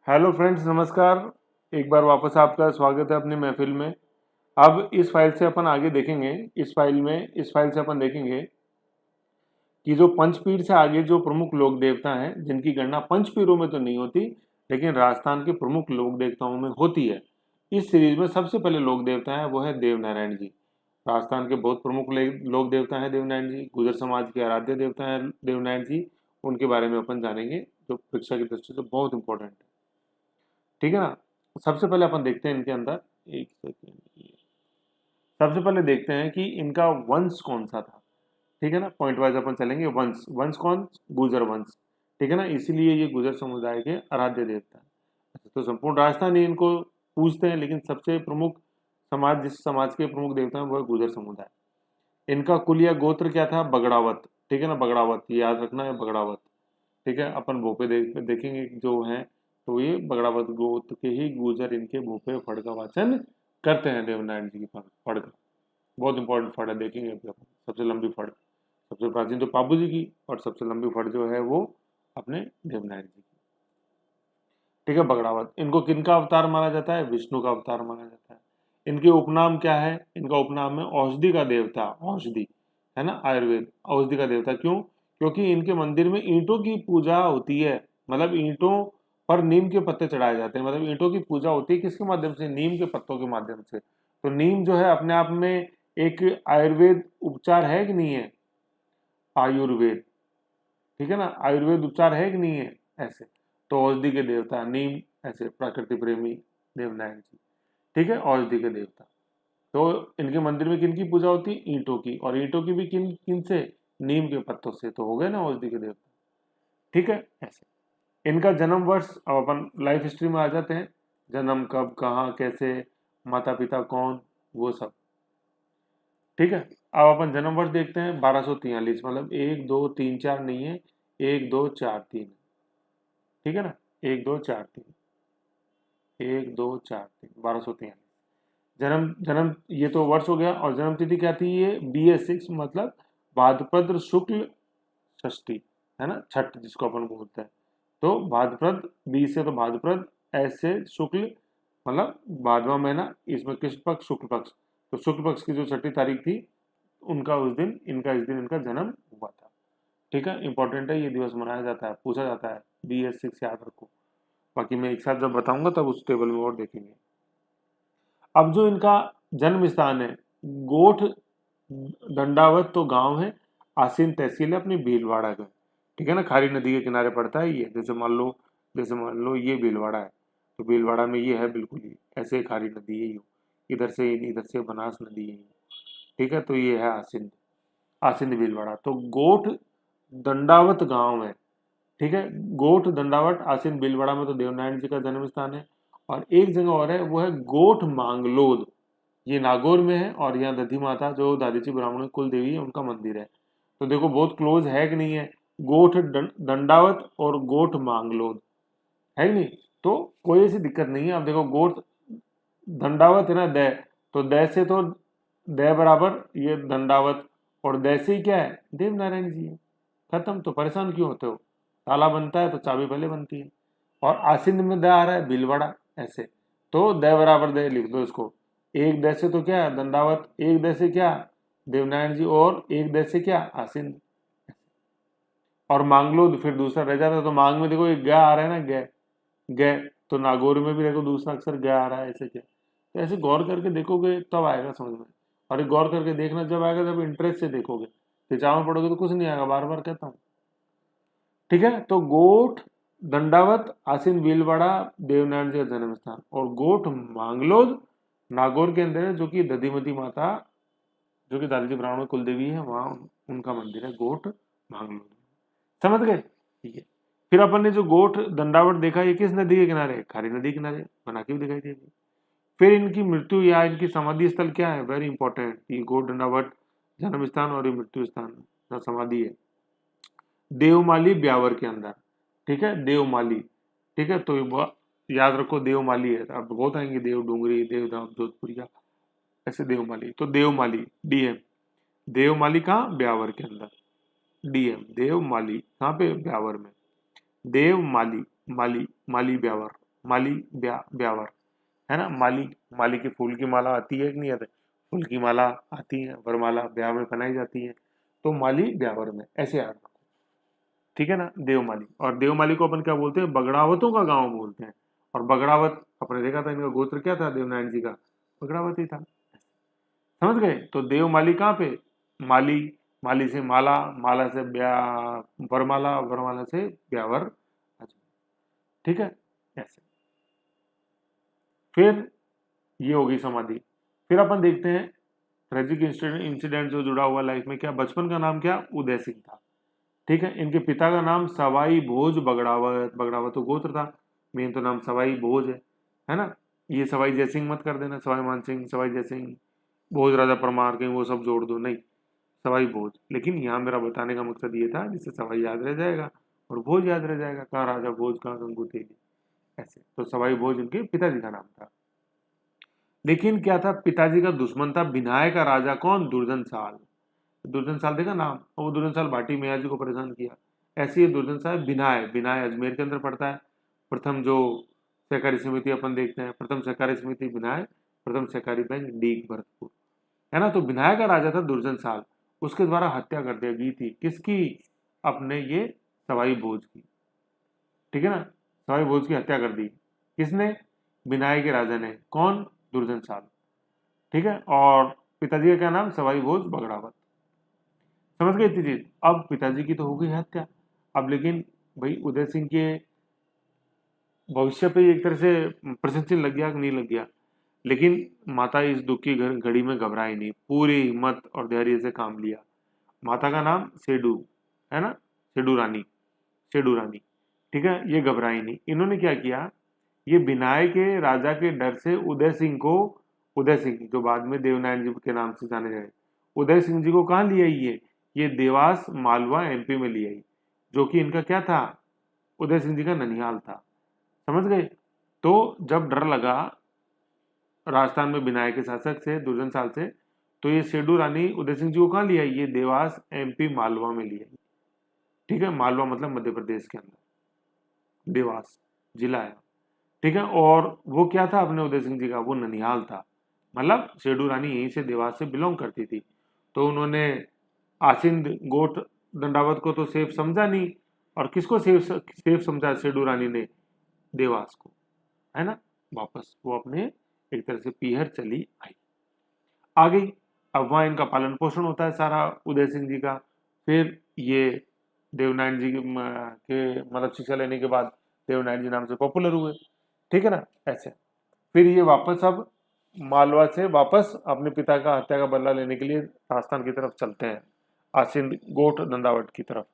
Hello friends, नमस्कार। एक बार वापस आपका स्वागत है अपनी महफिल में। अब इस फाइल से अपन आगे देखेंगे। इस फाइल से अपन देखेंगे कि जो पंचपीर से आगे जो प्रमुख लोक देवता हैं, जिनकी गणना पंचपीरों में तो नहीं होती, लेकिन राजस्थान के प्रमुख लोक देवताओं में होती है। इस सीरीज में सबसे पहले लोक देवता है वो है देवनारायण जी। राजस्थान के बहुत प्रमुख लोक देवता हैं देवनारायण जी। गुर्जर समाज के आराध्य देवता हैं देवनारायण जी। उनके बारे में अपन जानेंगे, जो परीक्षा की दृष्टि से बहुत इंपॉर्टेंट है। ठीक है ना। सबसे पहले अपन देखते हैं इनके अंदर, एक सेकेंड। सबसे पहले देखते हैं कि इनका वंश कौन सा था। ठीक है ना, पॉइंट वाइज अपन चलेंगे। वंश वंश कौन? गुर्जर वंश। ठीक है ना, इसीलिए ये गुर्जर समुदाय के आराध्य देवता है। तो संपूर्ण राजस्थान ही इनको पूजते हैं, लेकिन सबसे प्रमुख समाज, जिस समाज के प्रमुख देवता हैं वो है गुर्जर समुदाय। इनका कुल या गोत्र क्या था? बगड़ावत। ठीक है ना, बगड़ावत, ये याद रखना है, बगड़ावत। ठीक है, अपन भोपे देखेंगे जो हैं, तो ये बगड़ावत गोत्र के ही गुर्जर इनके भोपे फड़ का वाचन करते हैं देवनारायण जी की फड़ का। बहुत इंपॉर्टेंट फड़ है, देखेंगे अभी अपन। सबसे लंबी फड़, सबसे प्राचीन तो पापू जी की, और सबसे लंबी फड़ जो है वो अपने देवनारायण जी की। ठीक है, बगड़ावत। इनको किनका अवतार माना जाता है? विष्णु का अवतार माना जाता है। इनके उपनाम क्या है? इनका उपनाम है औषधि का देवता। औषधि है ना, आयुर्वेद, औषधि का देवता। क्यों? क्योंकि इनके मंदिर में ईंटों की पूजा होती है। मतलब ईंटों पर नीम के पत्ते चढ़ाए जाते हैं। मतलब ईंटों की पूजा होती है किसके माध्यम से? नीम के पत्तों के माध्यम से। तो नीम जो है अपने आप में एक आयुर्वेद उपचार है कि नहीं है? आयुर्वेद, ठीक है ना, आयुर्वेद उपचार है कि नहीं है? ऐसे तो औषधि के देवता नीम, ऐसे प्रकृति प्रेमी देवनारायण जी। ठीक है, औषधि के देवता। तो इनके मंदिर में किन की पूजा होती है? ईंटों की। और ईंटों की भी किन किन से? नीम के पत्तों से। तो हो गए ना औषधि के देवता। ठीक है, ऐसे। इनका जन्म वर्ष, अब अपन लाइफ हिस्ट्री में आ जाते हैं। जन्म कब, कहाँ, कैसे, माता पिता कौन, वो सब। ठीक है, अब अपन जन्म वर्ष देखते हैं। 1243, मतलब 1 2 3 4 नहीं है, 1 2 4 3। ठीक है ना, 1 2 4 3, 1 2 4 3, 1243। जन्म जन्म ये तो वर्ष हो गया। और जन्म तिथि क्या थी? ये BS6, मतलब भाद्रपद शुक्ल षष्ठी, है ना, छठ जिसको अपन बोलते हैं। तो भाद्रपद, बी से तो भाद्रपद, एस से शुक्ल, मतलब भादवा महीना, इसमें कृष्ण पक्ष शुक्ल पक्ष। तो शुक्ल पक्ष की जो छठी तारीख थी, उनका उस दिन इनका इस दिन इनका जन्म हुआ था। ठीक है, इंपॉर्टेंट है, ये दिवस मनाया जाता है, पूछा जाता है। BS6 याद रखो। बाकी मैं एक साथ जब बताऊंगा तब उस टेबल में और देखेंगे। अब जो इनका जन्म स्थान है, गोठ दंडावत तो गांव है, आसीन तहसील है अपनी भीलवाड़ा का। ठीक है ना, खारी नदी के किनारे पड़ता है ये। जैसे मान लो ये भीलवाड़ा है, तो भीलवाड़ा में ये है बिल्कुल ही ऐसे खारी नदी है यूं। इधर से बनास नदी है यूं। ठीक है, तो ये है आसिंद, आसिंद भीलवाड़ा। तो गोठ दंडावत गांव है। ठीक है, गोठ दंडावट आसिन भीलवाड़ा में तो देवनारायण जी का जन्म स्थान है। और एक जगह और है, वो है गोठ मांगलोद। ये नागौर में है, और यहाँ दधी माता जो दादीची ब्राह्मण कुल देवी है, उनका मंदिर है। तो देखो बहुत क्लोज है कि नहीं है? गोठ दंडावत और गोठ मांगलोद, है कि नहीं? तो कोई ऐसी दिक्कत नहीं है। अब देखो गोठ दंडावत है ना, द, तो द से तो द बराबर ये दंडावत, और द से ही क्या है? देवनारायण जी है। खत्म। तो परेशान क्यों होते हो? ताला बनता है तो चाबी पहले बनती है। और आसिंद में द आ रहा है, भीलवाड़ा, ऐसे। तो द बराबर द लिख दो इसको। एक द से तो क्या? दंडावत। एक द से क्या? देवनारायण जी। और एक द से क्या? आसिंद। और मांगलो फिर दूसरा रह जाता है। तो मांग में देखो एक ग आ रहा है ना, ग, ग। तो नागौर में भी देखो दूसरा अक्षर ग आ रहा है, ऐसे क्या? तो ऐसे गौर करके देखोगे तब आएगा समझ में। और ये गौर करके देखना जब आएगा जब इंटरेस्ट से देखोगे। खिंचाव में पढ़ोगे तो कुछ नहीं आएगा, बार बार कहता हूँ। ठीक है, तो गोठ दंडावत आसीन भीलवाड़ा देवनारायण जी का जन्म स्थान। और गोठ मांगलोद नागौर के अंदर है, जो कि दधिमती माता, जो कि दादी ब्राह्मण कुल देवी है, वहां उनका मंदिर है, गोठ मांगलोद। समझ गए? ठीक है। फिर अपन ने जो गोठ दंडावत देखा, ये किस नदी के किनारे है? खारी नदी के किनारे, बना के भी दिखाई देगी। फिर इनकी मृत्यु या इनकी समाधि स्थल क्या है? Very important. ये गोठ दंडावत जन्म स्थान और ये मृत्यु स्थान समाधि है देवमाली ब्यावर के अंदर। ठीक है, देवमाली। ठीक है, तो याद रखो देवमाली है। अब बहुत आएंगे, देव डूंगरी, देवधाम, जोधपुरिया, ऐसे देवमाली। तो देवमाली, DM। देवमाली कहाँ? ब्यावर के अंदर। DM देवमाली कहाँ पे? ब्यावर में। देवमाली, माली, माली ब्यावर। माली ब्यावर, है ना। माली, माली के फूल की माला आती है कि नहीं आती, फूल की माला आती है, वरमाला ब्याह में पहनाई जाती है, तो माली ब्यावर में, ऐसे याद रखो, ठीक है ना। देवमाली, और देवमाली को अपन क्या बोलते हैं, बगड़ावतों का गांव बोलते हैं। और बगड़ावत अपने देखा था, इनका गोत्र क्या था देवनारायण जी का, बगड़ावत ही था, समझ गए। तो देवमाली कहाँ पे, माली, माली से माला, माला से ब्या, वरमाला, वरमाला से ब्यावर, ठीक है ऐसे। फिर ये होगी समाधि। फिर अपन देखते हैं ट्रेजिक इंसिडेंट जो जुड़ा हुआ लाइफ में, क्या बचपन का नाम क्या, उदय सिंह था, ठीक है। इनके पिता का नाम सवाई भोज बगड़ावत, बगड़ावत तो गोत्र था, मेन तो नाम सवाई भोज है ना। ये सवाई जयसिंह मत कर देना, सवाई मान सिंह, सवाई जयसिंह, भोज राजा परमार, कहीं वो सब जोड़ दो, नहीं, सवाई भोज। लेकिन यहाँ मेरा बताने का मकसद ये था जिससे सवाई याद रह जाएगा और भोज याद रह जाएगा, कहाँ राजा भोज, कहाँ गंगू तेली, ऐसे। तो सवाई भोज इनके पिताजी का नाम था। लेकिन क्या था, पिताजी का दुश्मन था बिनाय का राजा, कौन, दुर्जन साल। दुर्जन साल देखा नाम, और वो दुर्जन साल भाटी मियाँ जी को परेशान किया। ऐसे ही दुर्जन साल बिनाय, बिनाय अजमेर के अंदर पड़ता है। प्रथम जो सहकारी समिति अपन देखते हैं, प्रथम सहकारी समिति बिनाय, प्रथम सहकारी बैंक डीग भरतपुर, है ना। तो बिनाय का राजा था दुर्जन साल, उसके द्वारा हत्या कर दी गई थी, किसकी, अपने ये सवाई भोज की, ठीक है ना। सवाई भोज की हत्या कर दी किसने, बिनाय के राजा ने, कौन, दुर्जन साल, ठीक है। और पिताजी का क्या नाम, सवाई भोज बगड़ावत, समझ गए इतनी चीज। अब पिताजी की तो हो गई हत्या, अब लेकिन भाई उदय सिंह के भविष्य पे एक तरह से प्रश्न चिन्ह लग गया कि नहीं लग गया। लेकिन माता इस दुख की घड़ी में घबराई नहीं, पूरी हिम्मत और धैर्य से काम लिया। माता का नाम सेडू, है ना, सेडू रानी, सेडू रानी, ठीक है। ये घबराई नहीं, इन्होंने क्या किया, ये बिनाय के राजा के डर से उदय सिंह को, उदय सिंह जो बाद में देवनारायण जी के नाम से जाने गए, उदय सिंह जी को कहाँ ले आई, ये देवास मालवा एमपी में ले आई, जो कि इनका क्या था, उदय सिंह जी का ननिहाल था, समझ गए। तो जब डर लगा राजस्थान में बिनाय के शासक से, दुर्जन साल से, तो ये सेडू रानी उदय सिंह जी को कहाँ ले आई, ये देवास एमपी मालवा में ले आई, ठीक है। मालवा मतलब मध्य प्रदेश के अंदर, देवास जिला है, ठीक है। और वो क्या था अपने उदय सिंह जी का, वो ननिहाल था, मतलब सेडू रानी यहीं से देवास से बिलोंग करती थी। तो उन्होंने आसिंद गोट दंडावत को तो सेफ समझा नहीं, और किसको सेफ सेफ समझा सेडू रानी ने, देवास को, है ना। वापस वो अपने एक तरह से पीहर चली आई, आ गई। अब वहां इनका पालन पोषण होता है सारा उदय सिंह जी का। फिर ये देवनारायण जी के मतलब शिक्षा लेने के बाद देवनारायण जी नाम से पॉपुलर हुए, ठीक है ना, ऐसे। फिर ये वापस अब मालवा से वापस अपने पिता का हत्या का बदला लेने के लिए राजस्थान की तरफ चलते हैं, आसिंद गोठ दंडावट की तरफ।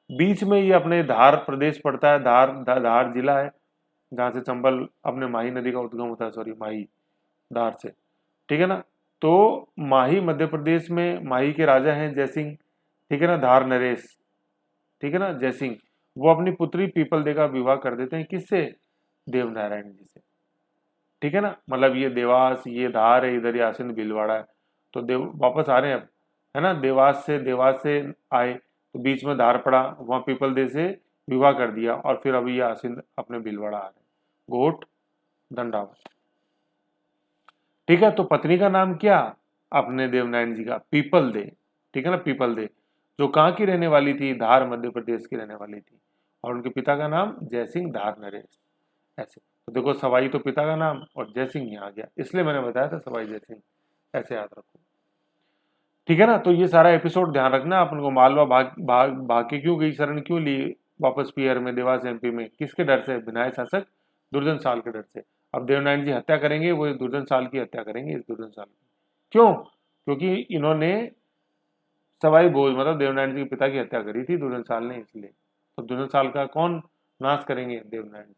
बीच में ये अपने धार प्रदेश पड़ता है, धार जिला है, जहाँ से चंबल अपने माही नदी का उद्गम होता है, सॉरी माही, धार से, ठीक है ना। तो माही मध्य प्रदेश में, माही के राजा हैं जयसिंह, ठीक है ना, धार नरेश, ठीक है ना, जयसिंह। वो अपनी पुत्री पीपल दे का विवाह कर देते हैं, किससे, देवनारायण जी से, ठीक है ना। मतलब ये देवास, ये धार है, इधर ये आसिंद भीलवाड़ा है। तो देव वापस आ रहे हैं अब, है ना, देवास से आए, तो बीच में धार पड़ा, वहां पीपल दे से विवाह कर दिया, और फिर अभी ये आसिंद अपने भीलवाड़ा आ रहे हैं, घोट दंडावत, ठीक है। तो पत्नी का नाम क्या, अपने देवनारायण जी का पीपल दे, ठीक है ना, पीपल दे, जो कहाँ की रहने वाली थी, धार मध्य प्रदेश की रहने वाली थी। और उनके पिता का नाम जयसिंह धार नरेश, ऐसे। तो देखो सवाई तो पिता का नाम, और जयसिंह यहाँ आ गया, इसलिए मैंने बताया था सवाई जयसिंह, ऐसे याद रखो, ठीक है ना। तो ये सारा एपिसोड ध्यान रखना, अपन को मालवा भाग के क्यों गई, शरण क्यों ली वापस पीहर में, देवास एमपी में, किसके डर से, बिनाय शासक दुर्जन साल के डर से। अब देवनारायण जी हत्या करेंगे, वो दुर्जन साल की हत्या करेंगे, इस दुर्जन साल की, क्यों, क्योंकि इन्होंने सवाई भोज मतलब देवनारायण जी के पिता की हत्या करी थी दुर्जन साल ने, इसलिए। तो दुर्जन साल का कौन नाश करेंगे, देवनारायण जी,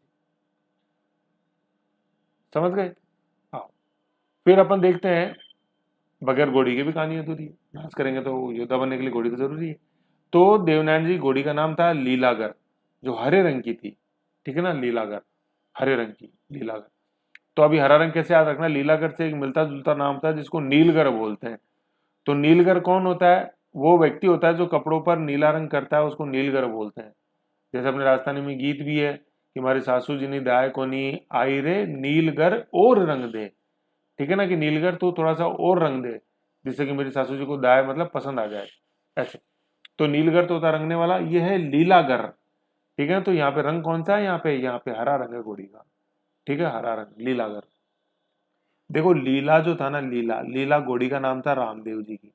समझ गए। हाँ, फिर अपन देखते हैं बगैर घोड़ी की भी कहानी अधूरी है, नाश करेंगे तो योद्धा बनने के लिए घोड़ी तो जरूरी है। तो देवनारायण जी घोड़ी का नाम था लीलागर, जो हरे रंग की थी, ठीक है ना, लीलागर, हरे रंग की लीलागर। तो अभी हरा रंग कैसे याद रखना, लीलागर से एक मिलता जुलता नाम था जिसको नीलगर बोलते हैं। तो नीलगर कौन होता है, वो व्यक्ति होता है जो कपड़ों पर नीला रंग करता है, उसको नीलगर बोलते हैं। जैसे अपने राजस्थानी में गीत भी है कि हमारी सासू जी ने दाय कोनी आई रे नीलगर और रंग दे, ठीक है ना, कि नीलगर तो थोड़ा सा और रंग दे जिससे कि मेरी सासू जी को दाय मतलब पसंद आ जाए, ऐसे। तो नीलगर तो होता है रंगने वाला, ये है लीलागर, ठीक है। तो यहाँ पे रंग कौन सा है, यहाँ पे हरा रंग है घोड़ी का, ठीक है, हरा रंग, लीलागर। देखो लीला जो था ना, लीला लीला घोड़ी का नाम था रामदेव जी की,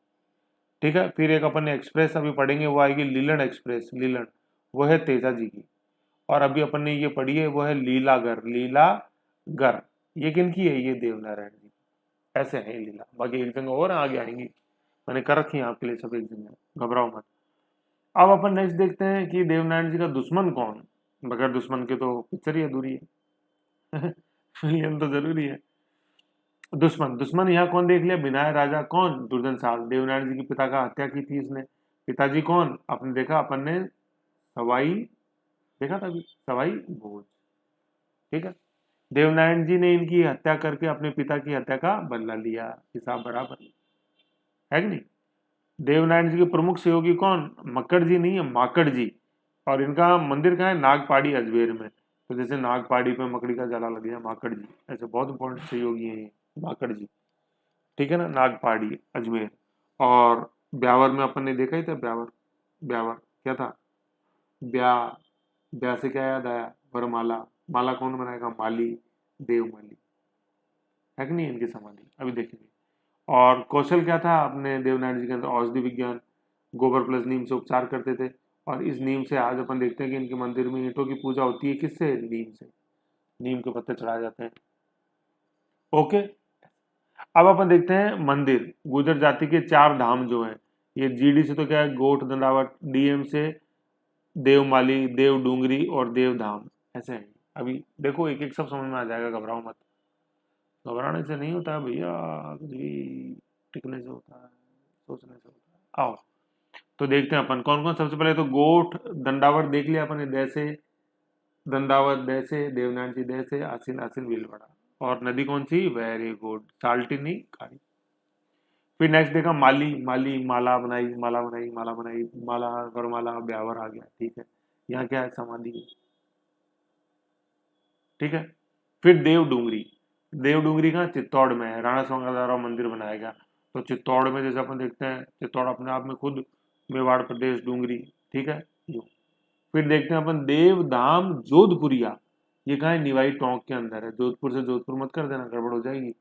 ठीक है। फिर एक अपन ने एक्सप्रेस अभी पढ़ेंगे, वो आएगी लीलन एक्सप्रेस, लीलन वो है तेजा जी की। और अभी अपन ने ये पढ़ी है वो है लीलागर, लीलागर ये किनकी है, ये देवनारायण जी, ऐसे है लीला। बाकी एक जगह और आगे आएंगी, मैंने कर रखी है आपके लिए सब एक जगह, घबराओ मत। अब अपन नेक्स्ट देखते हैं कि देवनारायण जी का दुश्मन कौन, बगैर दुश्मन के तो पिक्चर ही अधूरी है विलेन तो जरूरी है। दुश्मन, दुश्मन यहाँ कौन देख लिया, बिनाय राजा कौन, दुर्जन साल, देवनारायण जी के पिता का हत्या की थी इसने। पिताजी कौन, आपने देखा अपन ने सवाई, देखा था अभी सवाई भोज, ठीक है। देवनारायण जी ने इनकी हत्या करके अपने पिता की हत्या का बदला लिया, हिसाब बराबर है कि नहीं। देवनारायण जी के प्रमुख सहयोगी कौन, मक्कड़ जी नहीं है, माकड़ जी। और इनका मंदिर कहाँ है, नागपाड़ी अजमेर में। तो जैसे नागपाड़ी पे मकड़ी का जला लग गया, माकड़ जी ऐसे बहुत इंपॉर्टेंट सहयोगी है ये माकड़ जी, ठीक है ना, नागपाड़ी अजमेर। और ब्यावर में अपन ने देखा ही था, ब्यावर, ब्यावर क्या था, ब्या, ब्या से क्या याद आया, वरमाला, माला कौन बनाएगा, माली, देवमाली, है कि नहीं, इनकी समाधि अभी देखेंगे। और कौशल क्या था अपने देवनारायण जी के अंदर, औषधि विज्ञान, गोबर प्लस नीम से उपचार करते थे। और इस नीम से आज अपन देखते हैं कि इनके मंदिर में ईंटों की पूजा होती है, किससे, नीम से, नीम के पत्ते चढ़ाए जाते हैं, ओके। अब अपन देखते हैं मंदिर, गुर्जर जाति के 4 धाम जो हैं, ये जीडी से तो क्या है, गोठ दंडावत, डीएम से देवमाली, देव डूंगरी और देवधाम, ऐसे हैं। अभी देखो एक एक सब समझ में आ जाएगा, घबराओ मत, घबराने से नहीं होता है भैया, कुछ भी टिकने से होता है, सोचने से होता है। आओ तो देखते हैं अपन कौन कौन, सबसे पहले तो गोठ दंडावर देख लिया अपन ने, दैसे दंडावर, दैसे देवनारायण जी, दैसे आसिन, आसिन भीलवाड़ा। और नदी कौन सी, वेरी गुड, साल्टिनी खाड़ी। फिर नेक्स्ट देखा माली, माली माला बनाई, माला बनाई, माला बनाई, माला वरमाला ब्यावर आ गया, ठीक है। यहाँ क्या है, समाधि है, ठीक है। फिर देव डूंगरी, देव डूंगरी कहाँ, चित्तौड़ में है, राणा सांगा द्वारा मंदिर बनाया गया। तो चित्तौड़ में जैसे अपन देखते हैं, चित्तौड़ अपने आप में खुद मेवाड़ प्रदेश, डूंगरी, ठीक है यूं। फिर देखते हैं अपन देव धाम जोधपुरिया, ये कहाँ है, निवाई टोंक के अंदर है, जोधपुर से जोधपुर मत कर देना, गड़बड़ हो जाएगी।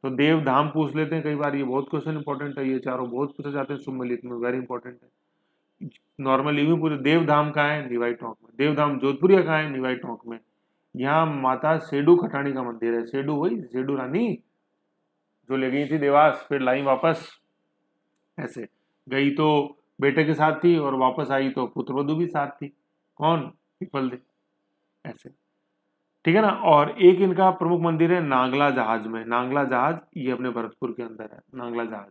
तो देव धाम पूछ लेते हैं कई बार, ये बहुत क्वेश्चन इंपॉर्टेंट है, ये चारों बहुत पूछे जाते हैं सुमेलित में, वेरी इंपॉर्टेंट है। नॉर्मली भी पूछे, देव धाम कहाँ है, निवाई टोंक में, देव धाम जोधपुरिया कहाँ है, निवाई टोंक में। यहाँ माता सेडू खटानी का मंदिर है, सेडू वही सेडू रानी जो ले गई थी देवास, फिर लाई वापस, ऐसे गई तो बेटे के साथ थी और वापस आई तो पुत्रवधु भी साथ थी, कौन, पीपल दे, ऐसे, ठीक है ना। और एक इनका प्रमुख मंदिर है नांगला जहाज में, नांगला जहाज ये अपने भरतपुर के अंदर है, नांगला जहाज,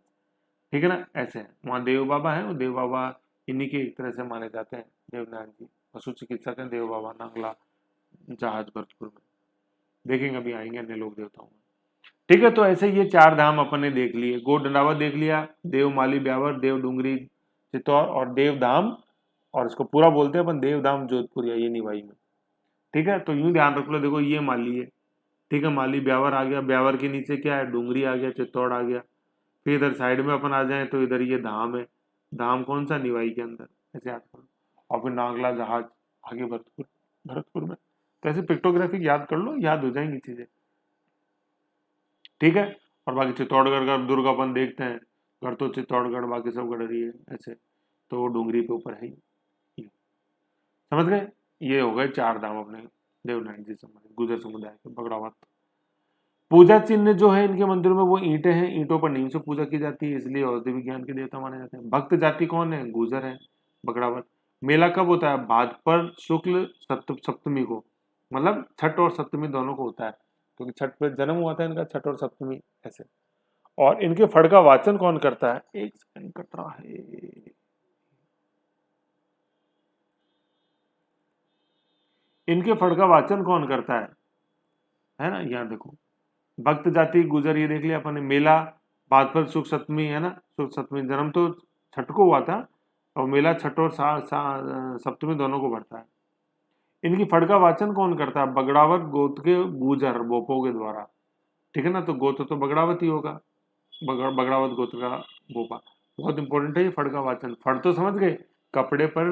ठीक है ना, ऐसे है। वहाँ देव बाबा है, वो देव बाबा इन्हीं के एक तरह से माने जाते हैं, देवनारायण जी पशु चिकित्सक हैं देव बाबा, नांगला जहाज भरतपुर में, देखेंगे अभी आएंगे अन्य लोग देवताओं में, ठीक है। तो ऐसे ये 4 धाम अपन ने देख लिए, गोड डंडावत देख लिया, देव माली ब्यावर, देव डूंगरी चित्तौड़ और देव धाम, और इसको पूरा बोलते हैं अपन देव धाम जोधपुर या ये निवाई में, ठीक है। तो यूं ध्यान रख लो, देखो ये माली है, ठीक है, माली ब्यावर आ गया, ब्यावर के नीचे क्या है, डूंगरी आ गया, चित्तौड़ आ गया। फिर इधर साइड में अपन आ जाए तो इधर ये धाम है, धाम कौन सा, निवाई के अंदर, ऐसे याद करो। और फिर नागला जहाज आगे भरतपुर, भरतपुर में। तो ऐसे पिक्टोग्राफिक याद कर लो, याद हो जाएंगी चीजें, ठीक है। और बाकी चित्तौड़गढ़ का दुर्ग अपन देखते हैं, गढ़ तो चित्तौड़गढ़, बाकी सब गढ़ रही है, ऐसे। तो वो डूंगरी पे ऊपर है ही, समझ गए। ये हो गए 4 धाम अपने देवनारायण जी संबंधित, गुजर समुदाय के, बगड़ावत। पूजा चिन्ह जो है इनके मंदिरों में वो ईंटें हैं, ईंटों पर नीम से पूजा की जाती है, इसलिए औषधि विज्ञान के देवता माने जाते हैं। भक्त जाति कौन है, गुजर है, बगड़ावत। मेला कब होता है, भाद्रपद शुक्ल सप्तमी को, मतलब छठ और सप्तमी दोनों को होता है, क्योंकि छठ पे जन्म हुआ था इनका, छठ और सप्तमी, ऐसे। और इनके फड़ का वाचन कौन करता है, एक सेकंड कट रहा है, इनके फड़ का वाचन कौन करता है ना, यहाँ देखो, भक्त जाति गुजर, ये देख लिया अपन ने। मेला भाद्रपद शुक्ल सप्तमी है ना, शुक्ल सप्तमी, जन्म तो छठ को हुआ था, और मेला छठ और सप्तमी दोनों को बढ़ता है। इनकी फड़ का वाचन कौन करता है? बगड़ावत गोत्र के गुजर बोपो के द्वारा। ठीक है ना, तो गोत्र तो बगड़ावत ही होगा, बगड़ावत गोत्र का बोपा। बहुत इंपॉर्टेंट है ये फड़ का वाचन। फड़ तो समझ गए, कपड़े पर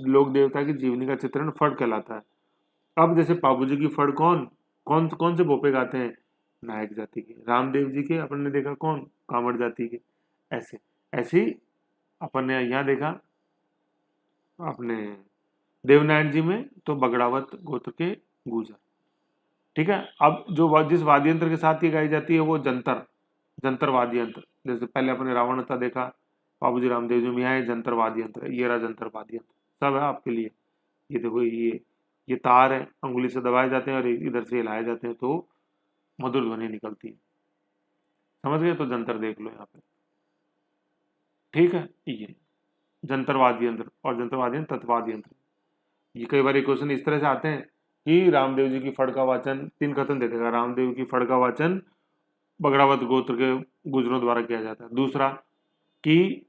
लोक देवता की जीवनी का चित्रण फड़ कहलाता है। अब जैसे बाबूजी की फड़ कौन कौन कौन से बोपे गाते हैं? नायक जाति के। रामदेव जी के अपन ने देखा कौन? कांवड़ जाति के। ऐसे ऐसे ही अपन ने यहाँ देखा अपने देवनारायण जी में तो बगड़ावत गोत्र के गुजर। ठीक है, अब जो जिस वाद्य यंत्र के साथ ये गाई जाती है वो जंतर, जंतर वाद्य यंत्र। जैसे पहले अपने रावणता देखा, बाबूजी रामदेव जी में यहाँ जंतर वाद्य यंत्र है, ये रहा जंतर वाद्य यंत्र, सब है आपके लिए। ये देखो ये तार है, अंगुली से दबाए जाते हैं और इधर से हिलाए जाते हैं तो मधुर ध्वनि निकलती है। समझ गए? तो जंतर देख लो यहाँ पे। ठीक है, ये जंतर वाद्य यंत्र और जंतर वाद्य यंत्र तत्वाद यंत्र। ये कई बार क्वेश्चन इस तरह से आते हैं कि रामदेव जी की फड़ का वाचन, तीन कथन दे देगा, रामदेव की फड़ का वाचन बगड़ावत गोत्र के गुजरों द्वारा किया जाता है। दूसरा कि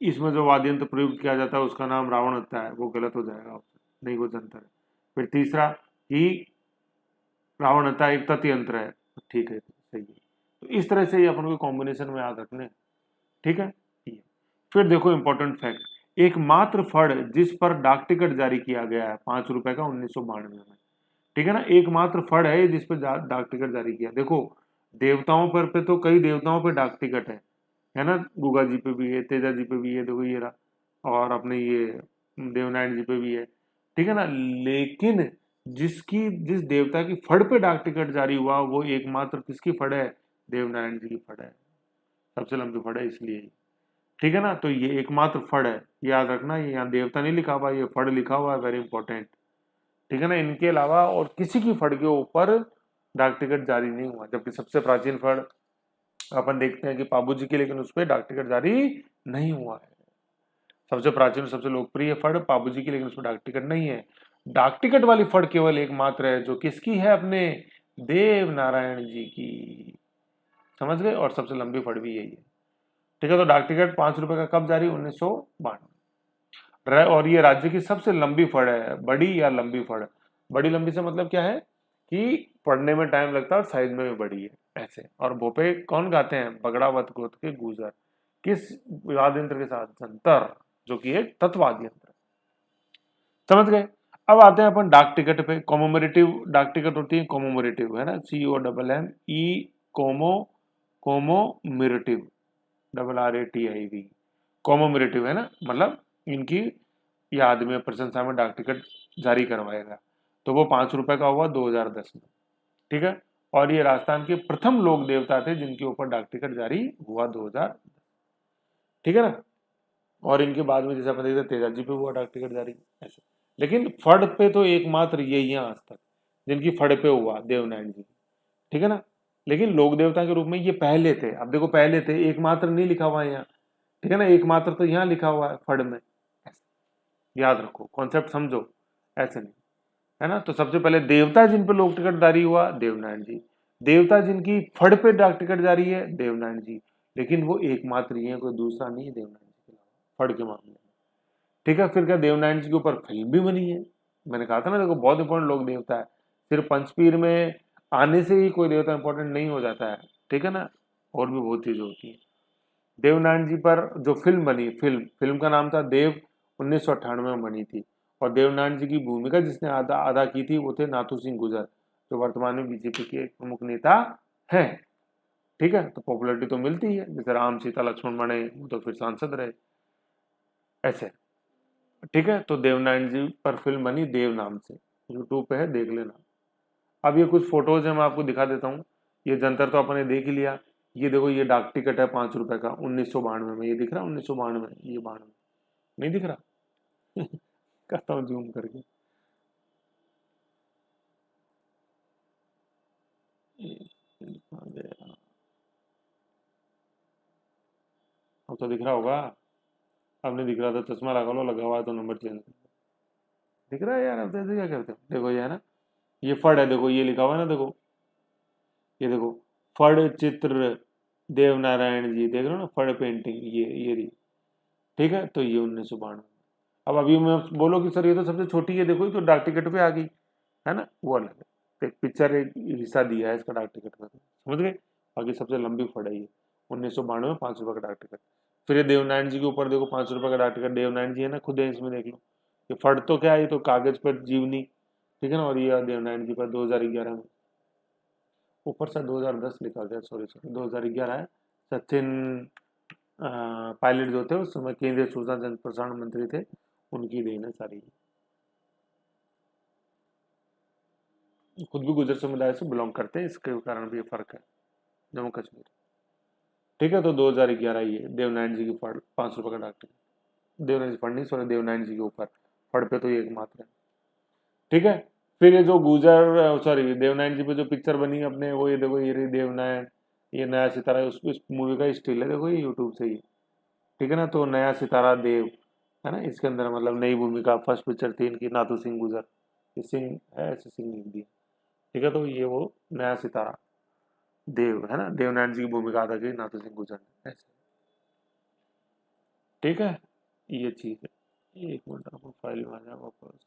इसमें जो वाद्य यंत्र प्रयुक्त किया जाता है उसका नाम रावण होता है, वो गलत हो जाएगा, नहीं वो जंतर है। फिर तीसरा कि रावण होता है एक तत् यंत्र है, ठीक है सही है। तो इस तरह से ये अपन को कॉम्बिनेशन में याद रखने। ठीक है, फिर देखो इंपॉर्टेंट फैक्ट, एकमात्र फड़ जिस पर डाक टिकट जारी किया गया है 5 रुपए का 1992 में। ठीक है ना, एकमात्र फड़ है जिस पर डाक टिकट जारी किया। देखो देवताओं पर पे तो कई देवताओं पे डाक टिकट है ना, गुगा जी पे भी है, तेजा जी पे भी है, देखो ये रहा, और अपने ये देवनारायण जी पे भी है। ठीक है ना, लेकिन जिस देवता की फड़ पे डाक टिकट जारी हुआ वो एकमात्र किसकी फड़ है? देवनारायण जी की फड़ है, सबसे लंबी फड़ है इसलिए। ठीक है ना, तो ये एकमात्र फड़ है, याद रखना। ये यहाँ देवता नहीं लिखा हुआ, ये फड़ लिखा हुआ है, वेरी इंपॉर्टेंट। ठीक है ना, इनके अलावा और किसी की फड़ के ऊपर डाक टिकट जारी नहीं हुआ। जबकि सबसे प्राचीन फड़ अपन देखते हैं कि पाबू जी की, लेकिन उस पर डाक टिकट जारी नहीं हुआ है। सबसे प्राचीन सबसे लोकप्रिय फड़ पाबू जी की, लेकिन उसमें डाक टिकट नहीं है। डाक टिकट वाली फड़ केवल एकमात्र है जो किसकी है? अपने देव नारायण जी की। समझ गए? और सबसे लंबी फड़ भी यही है। ठीक है, तो डाक टिकट 5 रुपए का कब जारी? 1992। और ये राज्य की सबसे लंबी फड़ है, बड़ी या लंबी फड़। बड़ी लंबी से मतलब क्या है कि पढ़ने में टाइम लगता है और साइज में भी बड़ी है, ऐसे। और भोपे कौन गाते हैं? बगड़ावत गोत्र के गुजर। किस वाद्य यंत्र के साथ? जंतर, जो कि एक तत्वाद्य यंत्र। समझ गए? अब आते हैं अपन डाक टिकट पे। कॉमोमरेटिव डाक टिकट होती है, कॉमोमरेटिव है ना, COMME, कोमो कोमोमरेटिव, RATIV, कॉमोमरेटिव है ना, मतलब इनकी याद में, प्रशंसा में डाक टिकट जारी करवाएगा। तो वो 5 रुपए का हुआ 2010 में। ठीक है, और ये राजस्थान के प्रथम लोक देवता थे जिनके ऊपर डाक टिकट जारी हुआ 2000। ठीक है ना, और इनके बाद में जैसे अपन देखते तेजा जी पे हुआ डाक टिकट जारी, ऐसे। लेकिन फड़ पे तो एकमात्र यही है आज तक जिनकी फड़ पे हुआ, देवनारायण जी। ठीक है ना, लेकिन लोक देवता के रूप में ये पहले थे। अब देखो पहले थे, एकमात्र नहीं लिखा हुआ है यहाँ। ठीक है ना, एकमात्र तो यहाँ लिखा हुआ है फड़ में। याद रखो, कॉन्सेप्ट समझो, ऐसे नहीं है ना। तो सबसे पहले देवता जिन पे लोक टिकट जारी हुआ, देवनारायण जी। देवता जिनकी फड़ पे डाक टिकट जारी है, देवनारायण जी। लेकिन वो एकमात्र ही है, कोई दूसरा नहीं है देवनारायण जी के अलावा फड़ के मामले में। ठीक है, फिर क्या देवनारायण जी के ऊपर फिल्म भी बनी है। मैंने कहा था ना, देखो बहुत इंपॉर्टेंट लोक देवता है। सिर्फ पंचपीर में आने से ही कोई देवता इंपॉर्टेंट नहीं हो जाता है। ठीक है ना, और भी बहुत चीज होती है। देवनारायण जी पर जो फिल्म बनी, फिल्म का नाम था देव, 1998 में बनी थी। और देवनारायण जी की भूमिका जिसने अदा अदा की थी वो थे नाथू सिंह गुजर, जो वर्तमान में बीजेपी के एक प्रमुख नेता हैं। ठीक है, तो पॉपुलरिटी तो मिलती है, जैसे राम सीता लक्ष्मण बने वो तो फिर सांसद रहे, ऐसे। ठीक है, तो देवनारायण जी पर फिल्म बनी देव नाम से, यूट्यूब पे है, देख लेना। अब ये कुछ फोटोज है, मैं आपको दिखा देता हूँ। ये जंतर तो अपने देख ही लिया। ये देखो, ये डाक टिकट है 5 रुपए का 1992 में, ये दिख रहा है 1992, ये 92 नहीं दिख रहा? करता हूँ जूम करके। अब तो दिख रहा होगा। अब नहीं दिख रहा था, चश्मा लगा लो, लगा हुआ है तो नंबर चेंज दिख रहा है यार। अब तो ऐसे क्या करते हो? देखो ये है ना, ये फड़ है, देखो ये लिखा हुआ है ना, देखो ये देखो, फड़ चित्र देवनारायण जी, देख रहे हो ना, फड़ पेंटिंग, ये रही। ठीक है, तो ये 1992। अब अभी मैं बोलो कि सर ये तो सबसे छोटी है, देखो ये तो डाक टिकट पे आ गई। है ना, वो अलग है। तो एक पिक्चर एक हिस्सा दिया है इसका डाक टिकट में, समझ गए। बाकी सबसे लंबी फड़ है ये, 1992 में 5 रुपए का डाक टिकट। फिर ये देवनारायण जी के ऊपर देखो 5 रुपए का डाक टिकट, देवनारायण जी है ना, खुद है इसमें देख लो। ये फड़ तो क्या है, ये तो कागज पर जीवनी, ठीक है ना, और ये देवनारायण जी का 2011 में, ऊपर से 2010 लिखा गया, सॉरी सॉरी 2011 है। सचिन पायलट जो थे उस समय केंद्रीय सूचना जन प्रसारण मंत्री थे, उनकी देन है सारी। खुद भी गुजर समुदाय से बिलोंग करते हैं, इसके कारण भी ये फर्क है, जम्मू कश्मीर। ठीक है, तो 2011 ये देवनारायण जी की फड़ 5 रुपए का डाक टिकट, देवनारायण जी फड़ नहीं, सॉरी देवनारायण जी के ऊपर फड़ पे तो ये एकमात्र है। ठीक है, फिर ये जो गुजर सॉरी देवनारायण जी पे जो पिक्चर बनी है अपने, वो ये देखो, ये रही देवनारायण, ये नया सितारा, उस मूवी का स्टिल है, देखो ये यूट्यूब से ही, ठीक है ना। तो नया सितारा देव है ना, इसके अंदर मतलब नई भूमिका, फर्स्ट पिक्चर थी इनकी, नाथू सिंह गुजर, ये सिंह है, ऐसे सिंह लिख दिया, ठीक है। तो ये वो नया सितारा देव है ना, देवनारायण जी की भूमिका अदा की नाथू सिंह गुजर ने, ऐसे, ठीक है। ये चीज है, एक मिनट आपको फाइल में आ जाए वापस,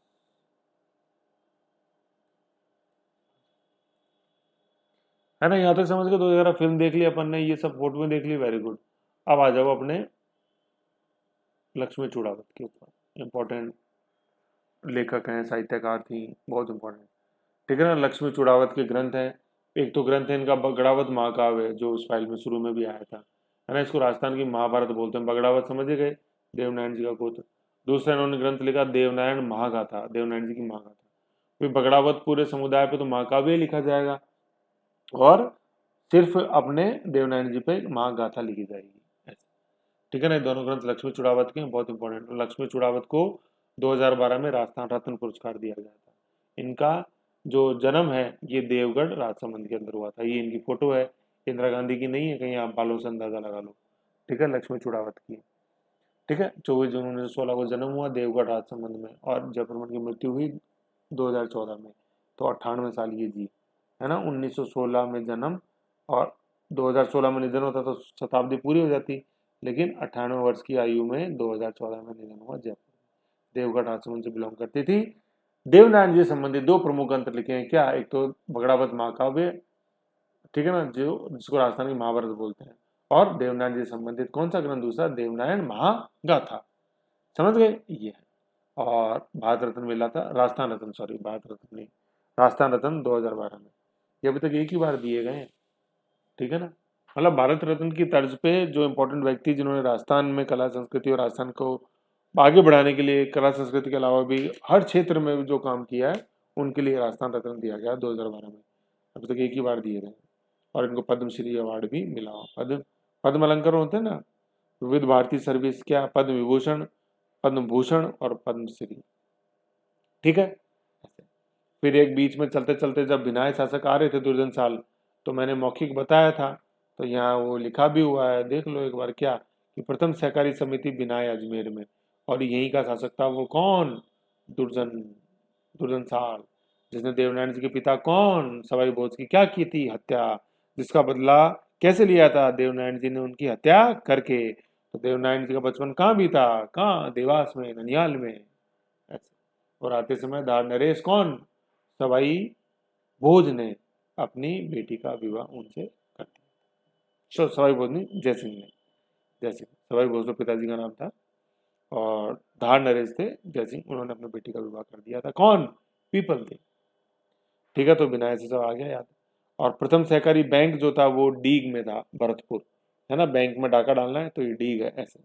है ना। यहाँ तक समझ के, तो जरा फिल्म देख ली अपन ने, ये सब फोटो में देख ली, वेरी गुड। अब आ जाओ अपने लक्ष्मी चूड़ावत के ऊपर, इम्पोर्टेंट लेखक हैं, साहित्यकार थी, बहुत इंपॉर्टेंट, ठीक है ना। लक्ष्मी चूड़ावत के ग्रंथ हैं, एक तो ग्रंथ है इनका बगड़ावत महाकाव्य है, जो उस फाइल में शुरू में भी आया था, है ना। इसको राजस्थान की महाभारत बोलते हैं, बगड़ावत समझ गए, देवनारायण जी का गोत्र। दूसरा इन्होंने ग्रंथ लिखा देवनारायण महागाथा, देवनारायण जी की महागाथा। फिर बगड़ावत पूरे समुदाय पे तो महाकाव्य लिखा जाएगा, और सिर्फ अपने देवनारायण जी पे महागाथा लिखी जाएगी, ऐसे, ठीक है ना। ये दोनों ग्रंथ लक्ष्मी चूड़ावत के हैं, बहुत इंपॉर्टेंट। लक्ष्मी चूड़ावत को 2012 में राजस्थान रत्न पुरस्कार दिया गया था। इनका जो जन्म है ये देवगढ़ राजसमंद के अंदर हुआ था, ये इनकी फोटो है, इंदिरा गांधी की नहीं है, कहीं आप बालों से अंदाजा लगा लो, ठीक है, लक्ष्मी चूड़ावत की, ठीक है। 24 जून 1916 को जन्म हुआ देवगढ़ राजसमंद में, और जयपुर में उनकी मृत्यु हुई 2014 में, तो 98 साल ये जी, है ना। 1916 में जन्म, और 2016 में निधन होता तो शताब्दी पूरी हो जाती, लेकिन 98 वर्ष की आयु में 2014 में निधन हुआ जयपुर। देवगढ़ राजसमंद से बिलोंग करती थी। देवनारायण जी से संबंधित 2 प्रमुख ग्रंथ लिखे हैं, क्या, एक तो बगड़ावत महाकाव्य, ठीक है ना, जो जिसको राजस्थान की महाभारत बोलते हैं, और देवनारायण जी से संबंधित कौन सा ग्रंथ दूसरा, देवनारायण महागाथा, समझ गए ये है। और भारत रत्न मिला था, राजस्थान रत्न, सॉरी भारत रत्न नहीं, राजस्थान रत्न 2012 में, ये अभी तक एक ही बार दिए गए हैं, ठीक है ना। मतलब भारत रत्न की तर्ज पे जो इंपॉर्टेंट व्यक्ति जिन्होंने राजस्थान में कला संस्कृति और राजस्थान को आगे बढ़ाने के लिए, कला संस्कृति के अलावा भी हर क्षेत्र में जो काम किया है, उनके लिए राजस्थान रत्न दिया गया 2012 में, अभी तक एक ही बार दिए गए, और इनको पद्मश्री अवार्ड भी मिला हुआ, पद्म अलंकार होते हैं ना, विविध भारती सर्विस, क्या, पद्म विभूषण, पद्म भूषण और पद्मश्री, ठीक है। फिर एक बीच में चलते चलते जब बिनाय शासक आ रहे थे दुर्जन साल, तो मैंने मौखिक बताया था, तो यहाँ वो लिखा भी हुआ है, देख लो एक बार, क्या, कि प्रथम सहकारी समिति बिनाय अजमेर में, और यहीं का शासक था वो कौन, दुर्जन, दुर्जन साल, जिसने देवनारायण जी के पिता कौन, सवाई भोज की क्या की थी, हत्या, जिसका बदला कैसे लिया था, देवनारायण जी ने उनकी हत्या करके। तो देवनारायण जी का बचपन कहाँ बीता, कहाँ, देवास में, ननियाल में, ऐसे। और आते समय दार नरेश कौन, सवाई भोज ने अपनी बेटी का विवाह उनसे कर दिया, सवाई भोज नहीं, जयसिंह ने, जयसिंह, सवाई भोज तो पिताजी का नाम था, और धार नरेश थे जयसिंह, उन्होंने अपनी बेटी का विवाह कर दिया था, कौन, पीपल थे, ठीक है। तो बिना ऐसे सब आ गया याद। और प्रथम सहकारी बैंक जो था वो डीग में था, भरतपुर, है ना, बैंक में डाका डालना है तो ये डीग है, ऐसे,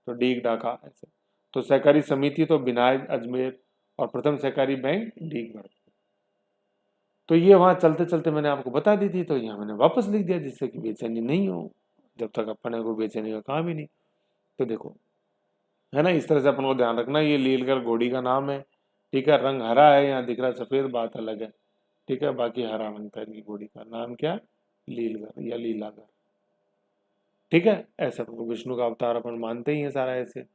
तो डीग डाका, ऐसे। तो सहकारी समिति तो बिनाय अजमेर, और प्रथम सहकारी बैंक डीग भरतपुर। तो ये वहां चलते चलते मैंने आपको बता दी थी, तो यहाँ मैंने वापस लिख दिया, जिससे कि बेचैनी नहीं हो, जब तक अपने को बेचैनी का काम ही नहीं। तो देखो, है ना, इस तरह से अपन को ध्यान रखना, ये लीलगर घोड़ी का नाम है, ठीक है, रंग हरा है, यहाँ दिख रहा है सफेद, बात अलग है, ठीक है, बाकी हरा रंग था इनकी घोड़ी का नाम, क्या, लीलगर या लीलागर, ठीक है। ऐसे अपन को विष्णु का अवतार अपन मानते ही हैं सारा, ऐसे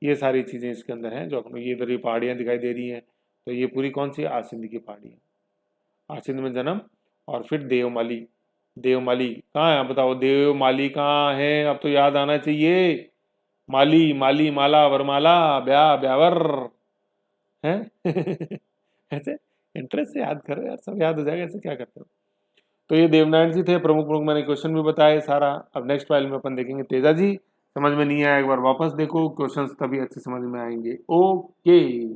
ये सारी चीजें इसके अंदर हैं, जो अपन को, ये इधर ये पहाड़ियां दिखाई दे रही हैं, तो ये पूरी कौन सी, आसिंद की पहाड़ी है, आसिंद में जन्म। और फिर देवमाली, देवमाली कहाँ है, आप बताओ, देवमाली कहाँ है, अब तो याद आना चाहिए, माली, माली, माला, वरमाला, ब्याह, ब्यावर है ऐसे, इंटरेस्ट से याद करो यार, सब याद हो जाएगा, ऐसे क्या करते हो। तो ये देवनारायण जी थे प्रमुख प्रमुख, मैंने क्वेश्चन भी बताए सारा। अब नेक्स्ट फाइल में अपन देखेंगे तेजा जी। समझ में नहीं आया एक बार वापस देखो क्वेश्चंस, तभी अच्छे समझ में आएंगे। ओके।